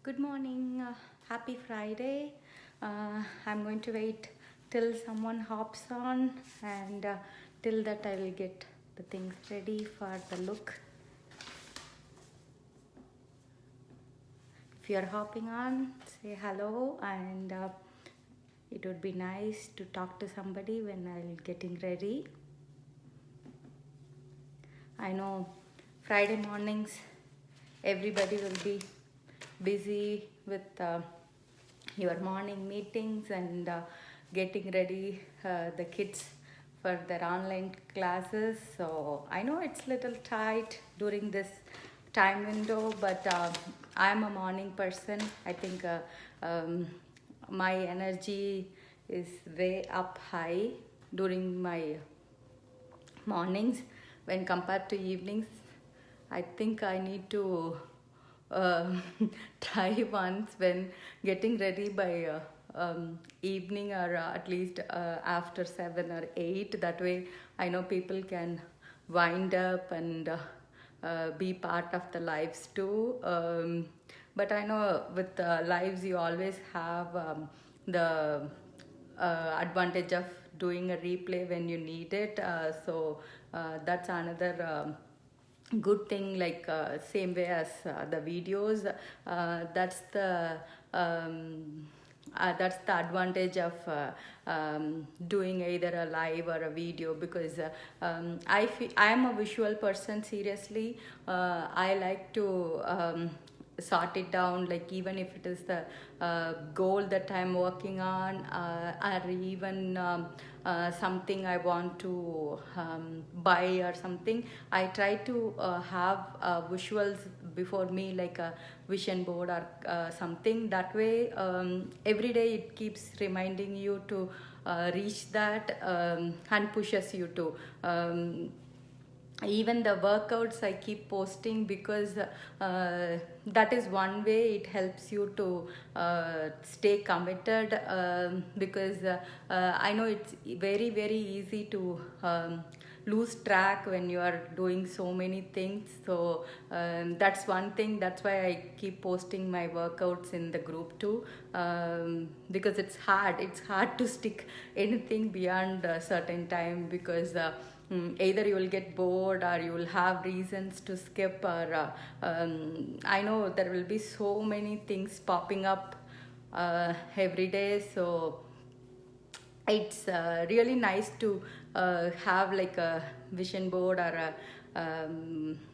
Good morning, happy Friday. I'm going to wait till someone hops on, and till that I will get the things ready for the look. If you're hopping on, say hello, and it would be nice to talk to somebody when I'm getting ready. I know Friday mornings everybody will be busy with your morning meetings and getting ready the kids for their online classes. So I know it's little tight during this time window, but I'm a morning person. I think my energy is way up high during my mornings when compared to evenings. I think I need to uh, try once when getting ready by evening, or at least after 7 or 8. That way I know people can wind up and be part of the lives too. But I know with lives you always have the advantage of doing a replay when you need it. So that's another good thing, like same way as the videos. That's the advantage of doing either a live or a video, because I am a visual person. Seriously, I like to sort it down, like even if it is the goal that I'm working on, or even something I want to buy or something. I try to have visuals before me, like a vision board or something. That way every day it keeps reminding you to reach that, and pushes you to even the workouts I keep posting, because that is one way it helps you to stay committed, because I know it's very easy to lose track when you are doing so many things. So that's one thing. That's why I keep posting my workouts in the group too, because it's hard to stick anything beyond a certain time, because either you will get bored or you will have reasons to skip, or I know there will be so many things popping up every day. So it's really nice to have like a vision board, or a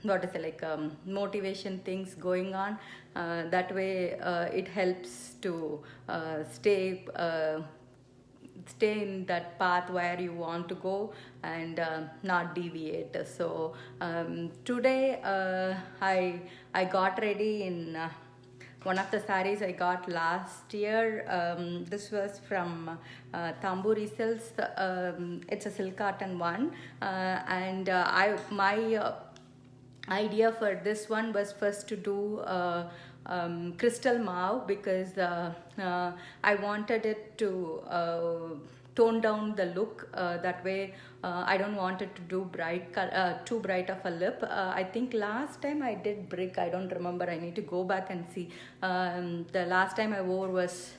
what is it, like motivation things going on. That way it helps to stay in that path where you want to go, and not deviate. So today I got ready in one of the sarees I got last year. This was from Tamburi Silks. It's a silk cotton one, and I my idea for this one was first to do crystal mauve, because I wanted it to tone down the look. That way I don't want it to do too bright of a lip. I think last time I did brick, I don't remember, I need to go back and see. The last time I wore was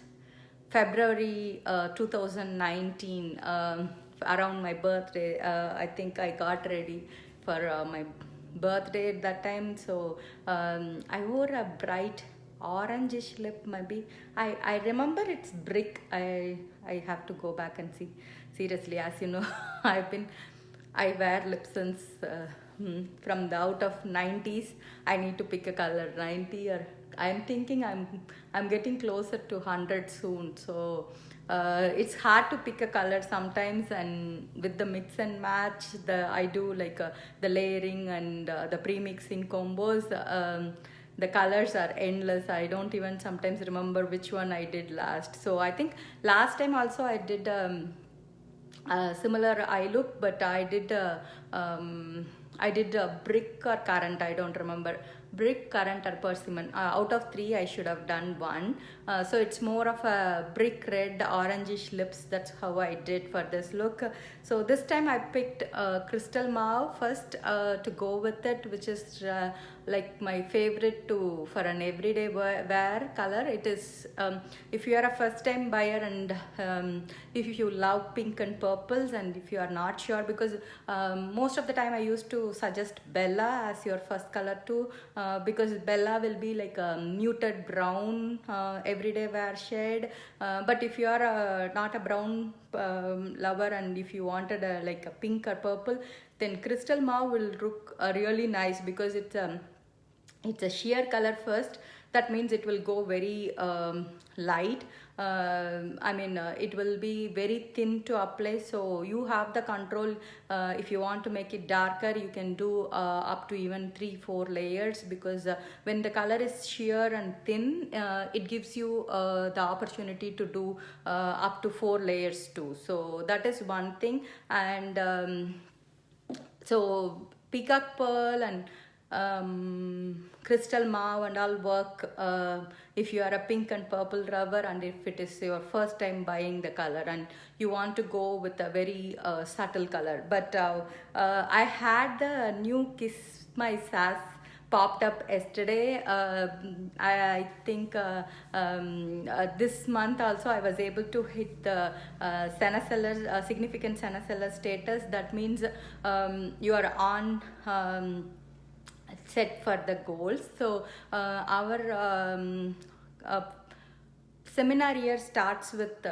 February 2019, around my birthday. I think I got ready for my birthday at that time. So I wore a bright orangish lip, maybe. I remember it's brick. I have to go back and see. Seriously, as you know, I wear LipSense from the out of 90s. I need to pick a color, 90, or I'm thinking I'm getting closer to 100 soon. So it's hard to pick a color sometimes, and with the mix and match, I do like the layering and the pre-mixing combos. The colors are endless. I don't even sometimes remember which one I did last. So I think last time also I did similar eye look, but I did a brick or currant, I don't remember. Brick, currant, or persimmon. Out of 3 I should have done one. So it's more of a brick red orangish lips. That's how I did for this look. So this time I picked crystal mauve first to go with it, which is like my favorite to for an everyday wear color. It is if you are a first time buyer and if you love pink and purples, and if you are not sure, because most of the time I used to suggest Bella as your first color too, because Bella will be like a muted brown everyday wear shade. But if you are not a brown lover, and if you wanted like a pink or purple, then Crystal Mauve will look really nice, because it's a sheer color first. That means it will go very light. It will be very thin to apply, so you have the control. If you want to make it darker, you can do up to even 3-4 layers, because when the color is sheer and thin, it gives you the opportunity to do up to 4 layers too. So that is one thing. And so peacock pearl and Crystal Mauve and all work if you are a pink and purple lover, and if it is your first time buying the color and you want to go with a very subtle color. But I had the new Kiss My Sass popped up yesterday. I think this month also I was able to hit the Sana seller, significant Sana seller status. That means you are on set for the goals. So our seminar year starts with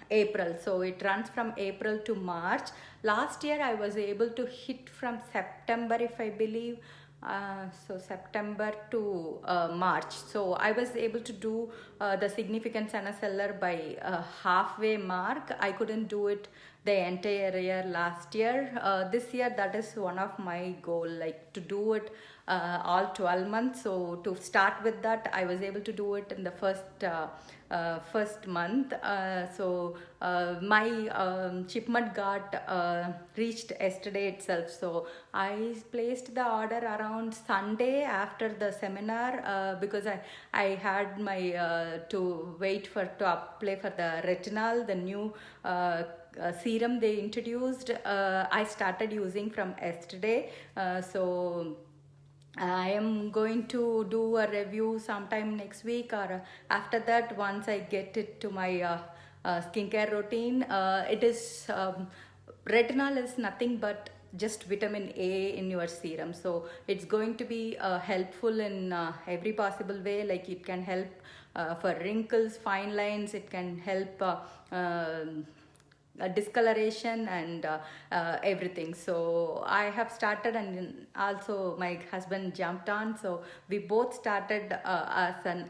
April, so it runs from April to March. Last year I was able to hit from September, if I believe. So September to March, so I was able to do the significant Sana seller by halfway mark. I couldn't do it the entire year last year. This year, that is one of my goal, like to do it all 12 months. So to start with that, I was able to do it in the first month. My shipment got reached yesterday itself. So I placed the order around Sunday after the seminar, because I had my to wait for to apply for the retinol, the new serum they introduced. I started using from yesterday. So I am going to do a review sometime next week, or after that, once I get it to my skincare routine. It is retinol is nothing but just vitamin A in your serum, so it's going to be helpful in every possible way. Like it can help for wrinkles, fine lines. It can help discoloration and everything. So I have started, and also my husband jumped on, so we both started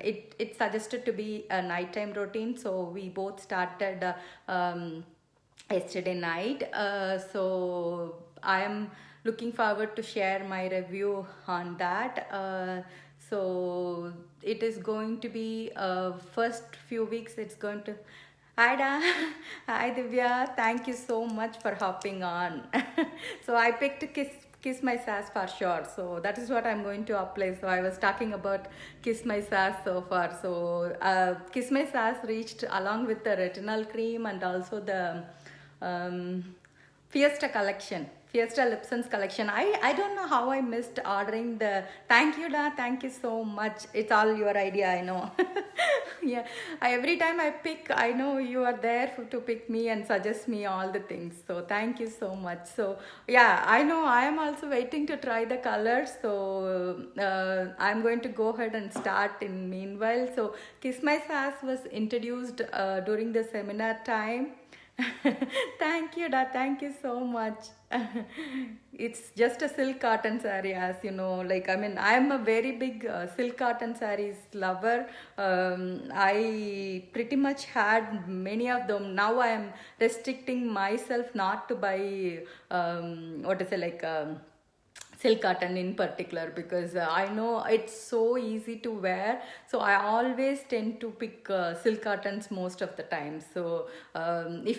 it suggested to be a nighttime routine, so we both started yesterday night. So I am looking forward to share my review on that. So it is going to be first few weeks it's going to. Hi Da. Hi Divya, thank you so much for hopping on. So I picked Kiss My Sass for sure, so that is what I'm going to apply. So I was talking about Kiss My Sass so far. So Kiss My Sass reached along with the retinol cream and also the Fiesta collection, Fiesta LipSense collection. I don't know how I missed ordering the. Thank you Da, thank you so much. It's all your idea, I know. Yeah, every time I pick, I know you are there to pick me and suggest me all the things. So thank you so much. So yeah, I know I am also waiting to try the colors. So I'm going to go ahead and start in meanwhile. So Kiss My Sass was introduced during the seminar time. Thank you Da, thank you so much. It's just a silk cotton saree, as you know. Like, I mean, I'm a very big silk cotton sarees lover. I pretty much had many of them. Now I am restricting myself not to buy silk cotton in particular, because I know it's so easy to wear, so I always tend to pick silk cottons most of the time. So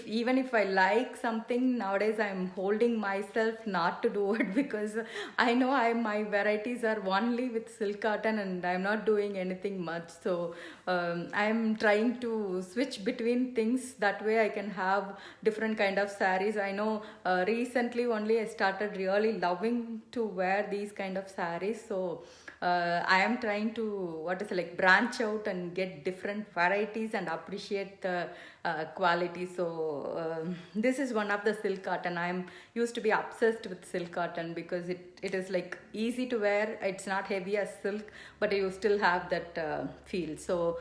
even if I like something, nowadays I'm holding myself not to do it, because I know my varieties are only with silk cotton and I'm not doing anything much. So I'm trying to switch between things, that way I can have different kind of sarees. I know recently only I started really loving to wear these kind of sarees. So I am trying to, what is it, like, branch out and get different varieties and appreciate the quality. So this is one of the silk cotton. I'm used to be obsessed with silk cotton because it is like easy to wear. It's not heavy as silk, but you still have that feel. So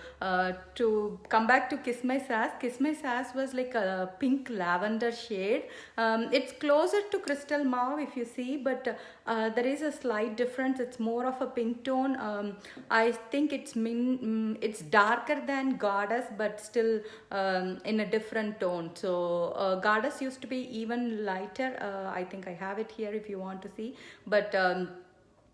to come back to Kiss My Sass was like a pink lavender shade. It's closer to crystal mauve if you see, but there is a slight difference. It's more of a pink tone. I think it's darker than Goddess, but still in a different tone. So Goddess used to be even lighter. I think I have it here if you want to see, but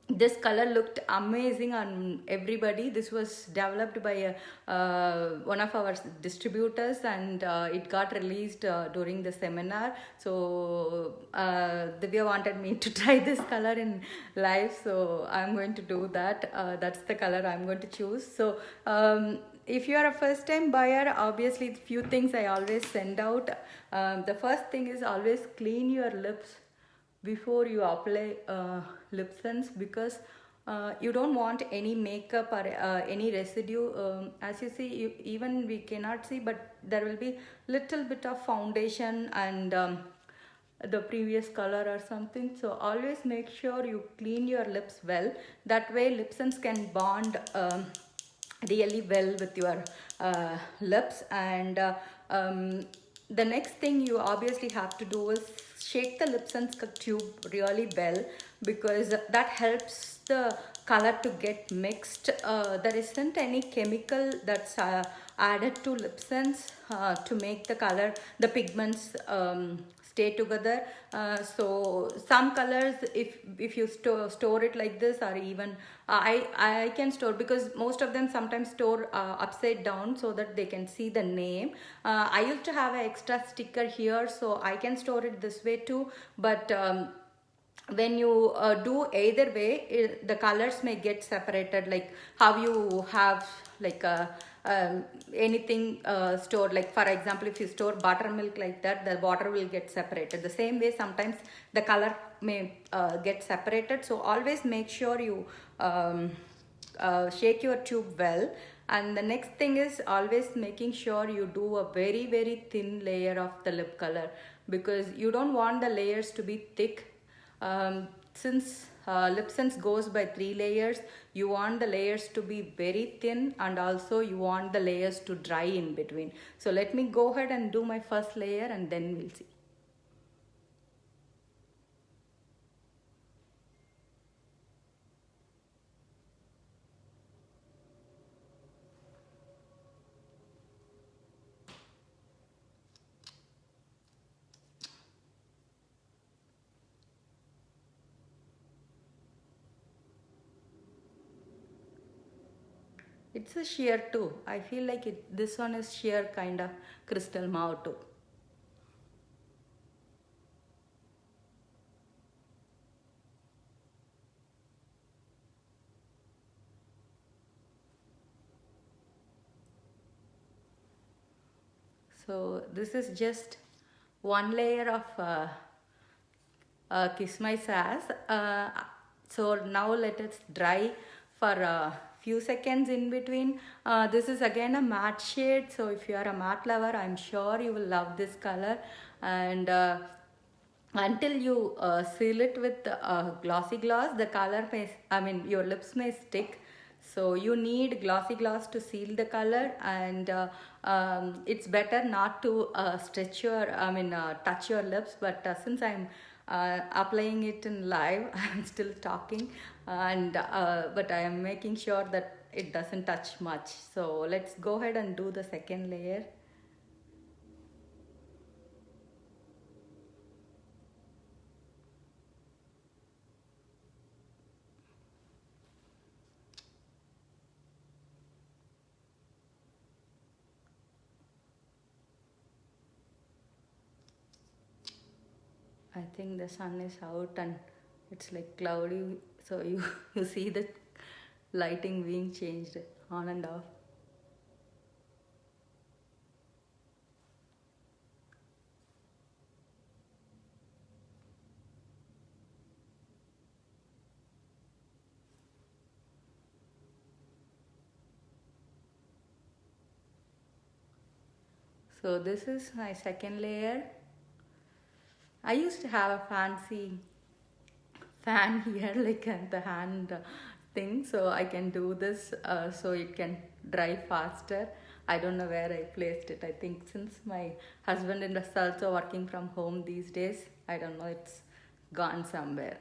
this color looked amazing on everybody. This was developed by one of our distributors, and it got released during the seminar. So Divya wanted me to try this color in live, so I'm going to do that. That's the color I'm going to choose. So if you are a first time buyer, obviously few things I always send out. The first thing is always clean your lips before you apply LipSense, because you don't want any makeup or any residue. As you see, even we cannot see, but there will be little bit of foundation and the previous color or something. So always make sure you clean your lips well. That way LipSense can bond really well with your lips. And the next thing you obviously have to do is shake the LipSense tube really well, because that helps the color to get mixed. There isn't any chemical that's added to LipSense to make the color, the pigments stay together. So some colors, if you store it like this, or even I can store, because most of them sometimes store upside down so that they can see the name. I used to have an extra sticker here, so I can store it this way too, but when you do either way, the colors may get separated, like how you have like anything stored. Like for example, if you store buttermilk like that, the water will get separated. The same way sometimes the color may get separated. So always make sure you shake your tube well. And the next thing is always making sure you do a very thin layer of the lip color, because you don't want the layers to be thick. Since LipSense goes by 3 layers, you want the layers to be very thin, and also you want the layers to dry in between. So let me go ahead and do my first layer, and then we'll see. It's a sheer too. I feel like this one is sheer kind of crystal mauve too. So this is just one layer of Kiss My Sass. So now let it dry for a few seconds in between. This is again a matte shade, so if you are a matte lover, I'm sure you will love this color. And until you seal it with glossy gloss, the color may, your lips may stick. So you need glossy gloss to seal the color, and it's better not to stretch your, touch your lips. But since I'm applying it in live, I'm still talking, and but I am making sure that it doesn't touch much. So let's go ahead and do the second layer. I think the sun is out and it's like cloudy, so you see the lighting being changed on and off. So this is my second layer. I used to have a fancy fan here, like at the hand thing, so I can do this so it can dry faster. I don't know where I placed it. I think since my husband is also working from home these days, I don't know, it's gone somewhere.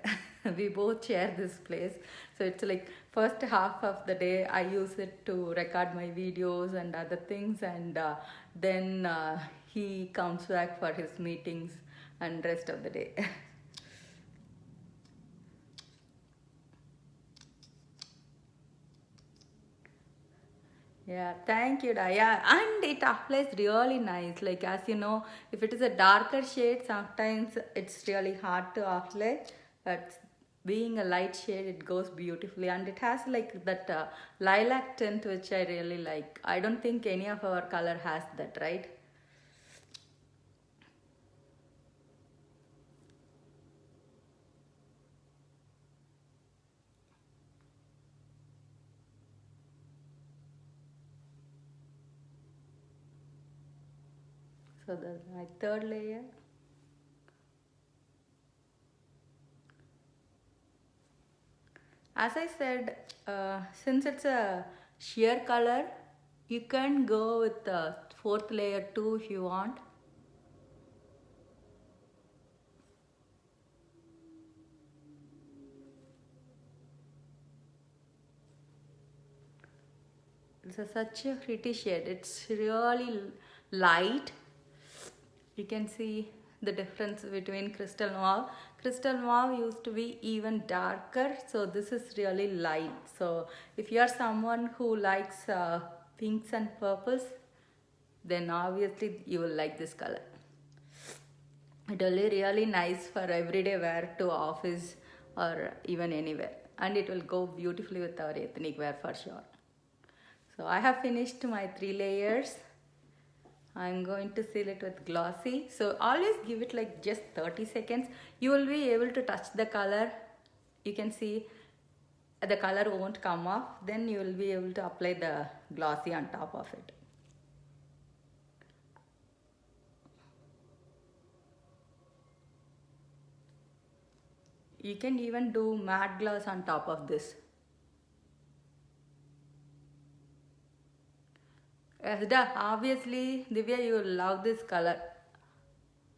We both share this place, so it's like first half of the day I use it to record my videos and other things, and then he comes back for his meetings and rest of the day. Yeah, thank you, Da. Yeah, and it applies really nice. Like, as you know, if it is a darker shade, sometimes it's really hard to apply. But being a light shade, it goes beautifully, and it has like that lilac tint, which I really like. I don't think any of our color has that, right? So that's my third layer. As I said, since it's a sheer color, you can go with the fourth layer too if you want. It's such a pretty shade. It's really light. You can see the difference between crystal mauve. Crystal mauve used to be even darker, so this is really light. So if you are someone who likes pinks and purples, then obviously you will like this color. It will be really nice for everyday wear to office or even anywhere, and it will go beautifully with our ethnic wear for sure. So I have finished my 3 layers. I'm going to seal it with glossy. So always give it like just 30 seconds. You will be able to touch the color. You can see the color won't come off. Then you will be able to apply the glossy on top of it. You can even do matte gloss on top of this. Obviously, Divya, you will love this color,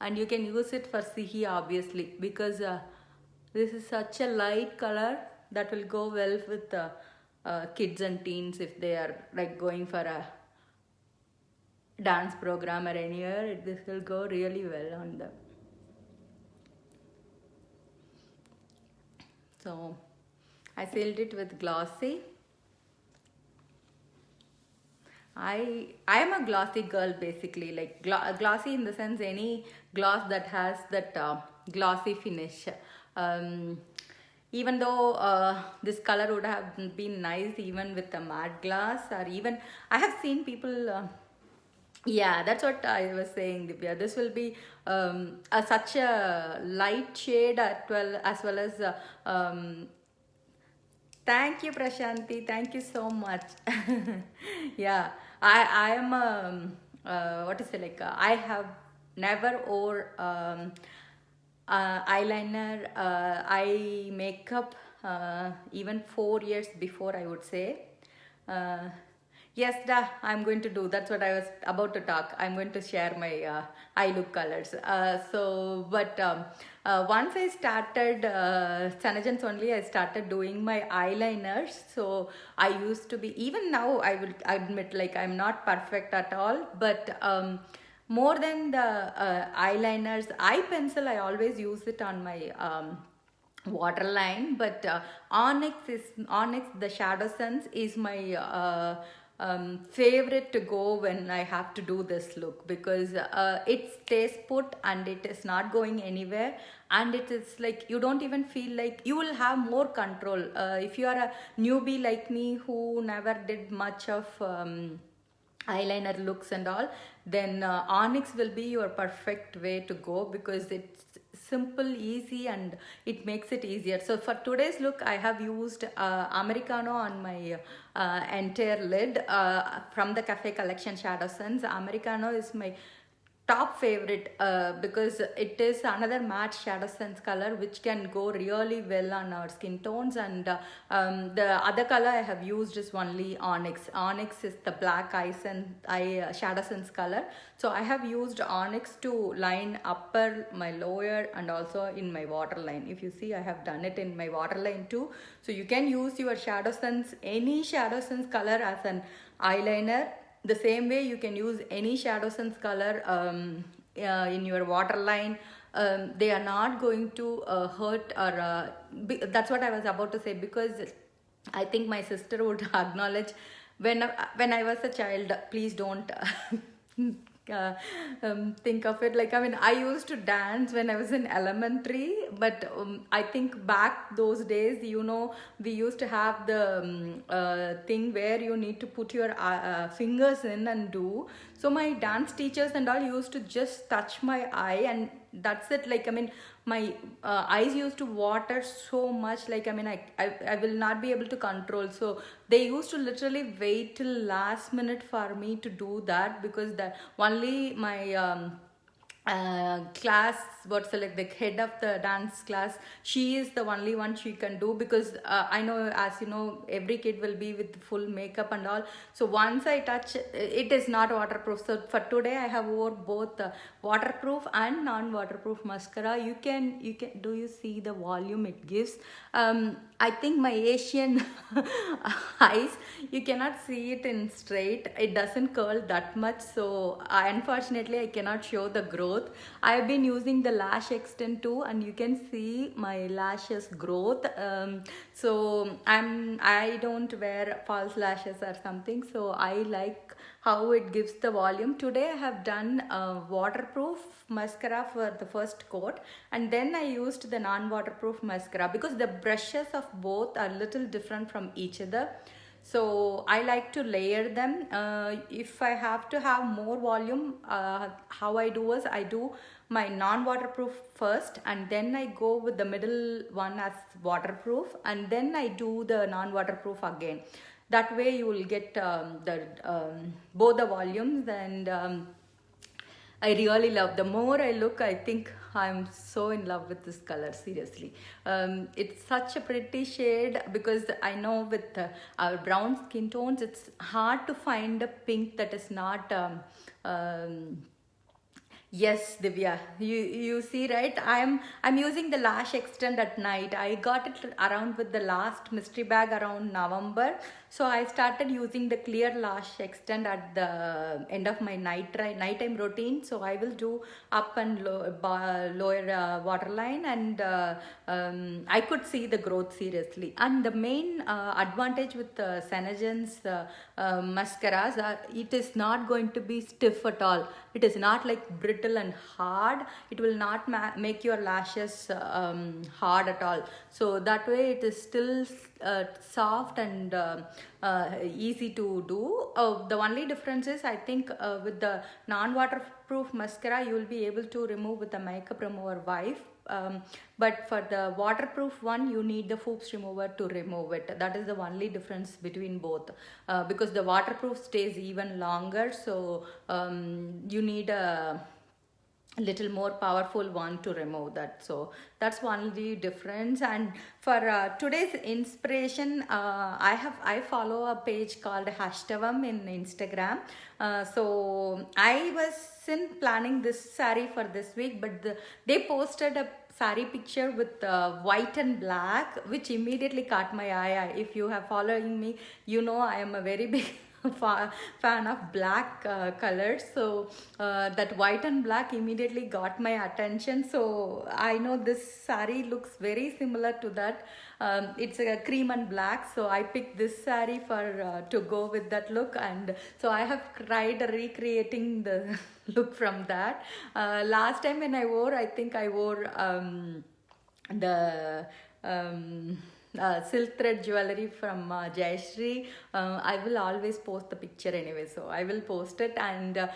and you can use it for Sihi obviously, because this is such a light color that will go well with kids and teens if they are like going for a dance program or anywhere. This will go really well on them. So I sealed it with glossy. I am a glossy girl basically, like glossy in the sense any gloss that has that glossy finish. Um, Even though this color would have been nice even with a matte gloss, or even I have seen people. Yeah, that's what I was saying, Divya. This will be such a light shade as well as thank you, Prashanti. Thank you so much. Yeah, I am what is it like? I have never wore eyeliner, eye makeup even 4 years before, I would say. Uh, Yes, I'm going to do. That's what I was about to talk. I'm going to share my eye look colors. Once I started Sanajans only, I started doing my eyeliners. So I used to be, even now I will admit, like I'm not perfect at all, but more than the eyeliners, eye pencil, I always use it on my waterline, but Onyx the Shadow Sense is my favorite to go when I have to do this look, because it stays put and it is not going anywhere, and it is like you don't even feel like you will have more control. If you are a newbie like me who never did much of eyeliner looks and all, then Onyx will be your perfect way to go, because it's simple, easy, and it makes it easier. So for today's look, I have used Americano on my entire lid from the Cafe Collection Shadow Sense. Americano is my top favorite because it is another matte shadow sense color which can go really well on our skin tones. And the other color I have used is only onyx. Onyx is the black eye shadow sense color, so I have used onyx to line upper, my lower, and also in my waterline. If you see, I have done it in my waterline too. So you can use your shadow sense, any shadow sense color as an eyeliner. The same way you can use any shadow sense color in your waterline. They are not going to hurt, or that's what I was about to say, because I think my sister would acknowledge, when I was a child, please don't uh, think of it like, I mean, I used to dance when I was in elementary, but I think back those days, we used to have the thing where you need to put your fingers in and do. So my dance teachers and all used to just touch my eye, and that's it. Like, I mean, my eyes used to water so much, like, I mean, I will not be able to control. So they used to literally wait till last minute for me to do that, because the only my class, what's like the head of the dance class, she is the only one she can do, because I know, as you know, every kid will be with full makeup and all. So once I touch, it is not waterproof. So for today I have wore both waterproof and non-waterproof mascara. You can do you see the volume it gives? I think my Asian eyes, you cannot see it in straight, it doesn't curl that much, so unfortunately I cannot show the growth. I've been using the lash extend too, and you can see my lashes growth. So I don't wear false lashes or something, so I like how it gives the volume. Today I have done waterproof mascara for the first coat, and then I used the non-waterproof mascara, because the brushes of both are little different from each other. So I like to layer them. If I have to have more volume, how I do is, I do my non-waterproof first, and then I go with the middle one as waterproof, and then I do the non-waterproof again. That way you will get both the volumes. And I really love. The more I look, I think I'm so in love with this color, seriously. It's such a pretty shade, because I know with our brown skin tones, it's hard to find a pink that is not yes, Divya, you see, right? I'm using the lash extend at night. I got it around with the last mystery bag around November. So I started using the clear lash extend at the end of my nighttime routine. So I will do up and lower waterline, and I could see the growth, seriously. And the main advantage with Senegen's mascaras are, it is not going to be stiff at all. It is not like brittle and hard. It will not make your lashes hard at all. So that way it is still soft and easy to do. The only difference is, I think with the non-waterproof mascara, you will be able to remove with the makeup remover wipe. But for the waterproof one, you need the foops remover to remove it. That is the only difference between both, because the waterproof stays even longer, so you need a little more powerful one to remove that. So that's one the difference. And for today's inspiration, I follow a page called Hashtavam in Instagram. So I wasn't planning this saree for this week, but they posted a saree picture with white and black, which immediately caught my eye. If you have following me, you know I am a very big fan of black colors. So that white and black immediately got my attention. So I know this saree looks very similar to that. It's a cream and black, so I picked this saree for to go with that look. And so I have tried recreating the look from that. Last time when I wore, I think I wore the silk thread jewelry from Jayashree. I will always post the picture anyway, so I will post it. And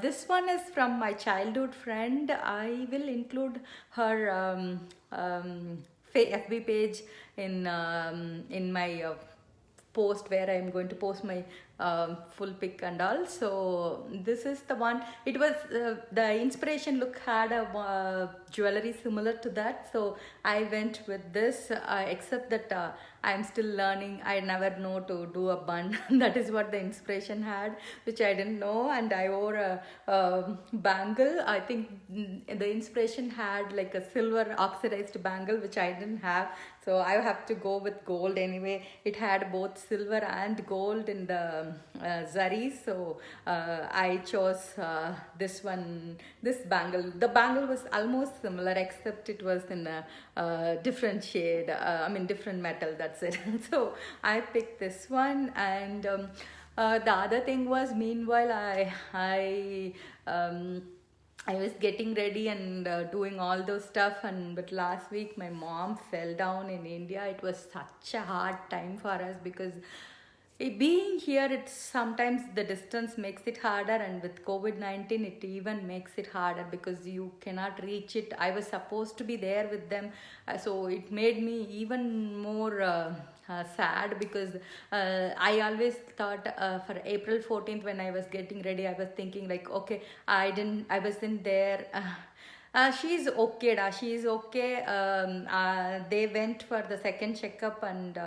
this one is from my childhood friend. I will include her FB page in my post, where I am going to post my full pic and all. So this is the one. It was the inspiration look had a jewelry similar to that, so I went with this, except that I'm still learning. I never know to do a bun. That is what the inspiration had, which I didn't know. And I wore a bangle. I think the inspiration had like a silver oxidized bangle, which I didn't have. So I have to go with gold anyway. It had both silver and gold in the zari. So I chose this one, this bangle. The bangle was almost similar, except it was in a different shade. I mean, different metal. That's it. So I picked this one. And the other thing was, meanwhile, I was getting ready and doing all those stuff, but last week my mom fell down in India. It was such a hard time for us because being here, it's sometimes the distance makes it harder, and with COVID-19 it even makes it harder because you cannot reach it. I was supposed to be there with them, so it made me even more sad because I always thought for April 14th, when I was getting ready, I was thinking like, okay, I wasn't there. She's okay, she's okay. They went for the second checkup, and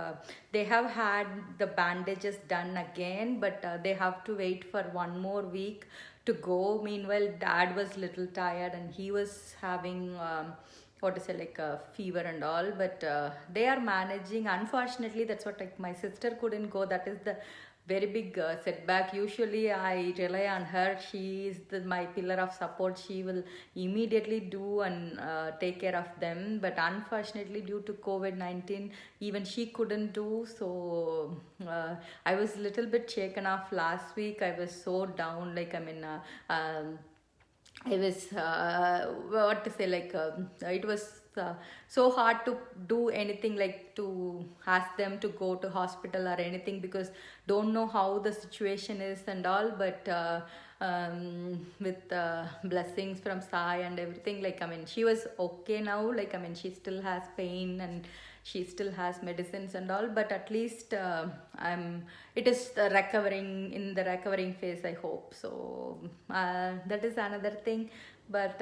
they have had the bandages done again, but they have to wait for 1 more week to go. Meanwhile, dad was little tired and he was having what to say, like a fever and all, but they are managing. Unfortunately, that's what, like, my sister couldn't go. That is the very big setback. Usually I rely on her. She is my pillar of support. She will immediately do and take care of them, but unfortunately due to COVID-19 even she couldn't do. So I was a little bit shaken off last week. I was so down, like, I mean, I was what to say, like, it was so hard to do anything, like to ask them to go to hospital or anything, because don't know how the situation is and all. But with blessings from Sai and everything, like, I mean, she was okay now. Like, I mean, she still has pain and she still has medicines and all, but at least it is recovering, in the recovering phase, I hope. So that is another thing. But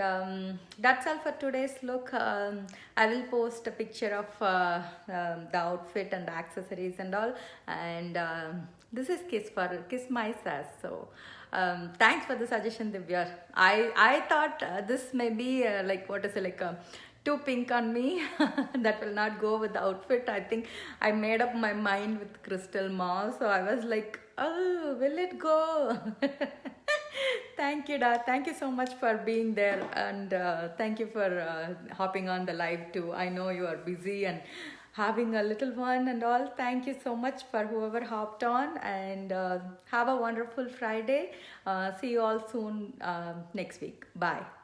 that's all for today's look. I will post a picture of the outfit and the accessories and all. And this is Kiss My Sass. So thanks for the suggestion, Divya. I thought this may be like, what is it, like too pink on me. That will not go with the outfit. I think I made up my mind with crystal mauve, so I was like, oh, will it go? Thank you, Da. Thank you so much for being there, and thank you for hopping on the live too. I know you are busy and having a little one and all. Thank you so much for whoever hopped on, and have a wonderful Friday. See you all soon next week. Bye.